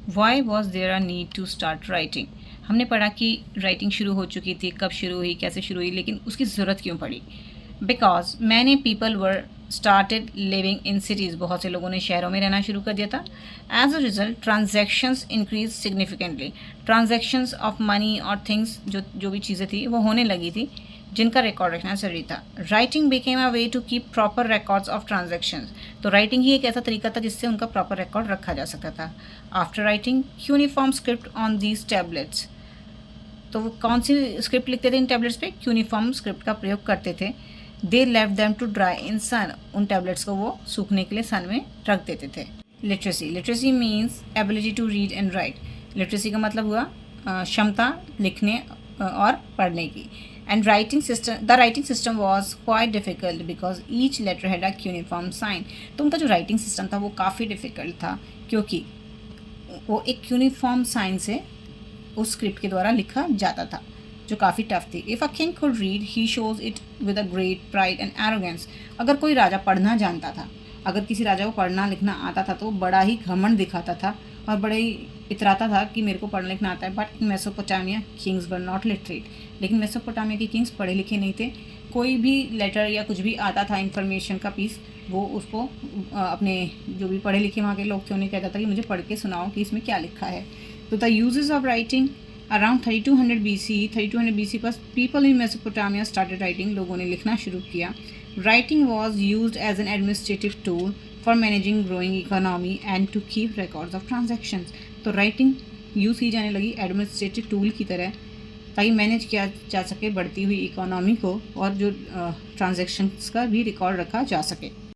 Y was there a need to start writing. हमने पढ़ा कि राइटिंग शुरू हो चुकी थी, कब शुरू हुई, कैसे शुरू हुई, लेकिन उसकी ज़रूरत क्यों पड़ी? Because many people were started living in cities. बहुत से लोगों ने शहरों में रहना शुरू कर दिया था। As a result transactions increase significantly. Transactions of money और थिंग्स, जो जो भी चीज़ें थी वो होने लगी थी, जिनका रिकॉर्ड रखना जरूरी था। Writing became a way to keep proper records of transactions. तो राइटिंग ही एक ऐसा तरीका था जिससे उनका प्रॉपर रिकॉर्ड रखा जा सकता था। After writing uniform script on these tablets. तो वो कौन सी स्क्रिप्ट लिखते थे इन टैबलेट्स पे? यूनिफॉर्म स्क्रिप्ट का प्रयोग करते थे। They left them to dry in sun. उन टैबलेट्स को वो सूखने के लिए सन में रख देते थे। Literacy. Literacy means ability to read and write. Literacy का मतलब हुआ क्षमता लिखने और पढ़ने की। And writing system, the writing system was quite difficult because each letter had a uniform sign. तो उनका जो राइटिंग सिस्टम था वो काफ़ी डिफिकल्ट था, क्योंकि वो एक यूनिफॉर्म साइन से उस स्क्रिप्ट के द्वारा लिखा जाता था, जो काफ़ी टफ थी। If a king could read he shows it with a great pride and arrogance. अगर कोई राजा पढ़ना जानता था, अगर किसी राजा को पढ़ना लिखना आता था, तो बड़ा ही घमंड दिखाता था और बड़े ही इतराता था कि मेरे को पढ़ना लिखना आता है। But in Mesopotamia Kings were not literate. लेकिन मेसोपोटामिया के किंग्स पढ़े लिखे नहीं थे। कोई भी लेटर या कुछ भी आता था इन्फॉर्मेशन का पीस, वो उसको अपने जो भी पढ़े लिखे वहाँ के लोग थे उन्हें कहता था कि मुझे पढ़ के सुनाओ कि इसमें क्या लिखा है। तो the uses of writing around 3200 BC, 3200 BC पर people in Mesopotamia started writing. लोगों ने लिखना शुरू किया। Writing was use as an administrative tool for managing growing economy and to keep records of transactions. तो राइटिंग यूज़ की जाने लगी एडमिनिस्ट्रेटिव टूल की तरह, ताकि मैनेज किया जा सके बढ़ती हुई इकोनॉमी को, और जो ट्रांजेक्शन्स का भी रिकॉर्ड रखा जा सके।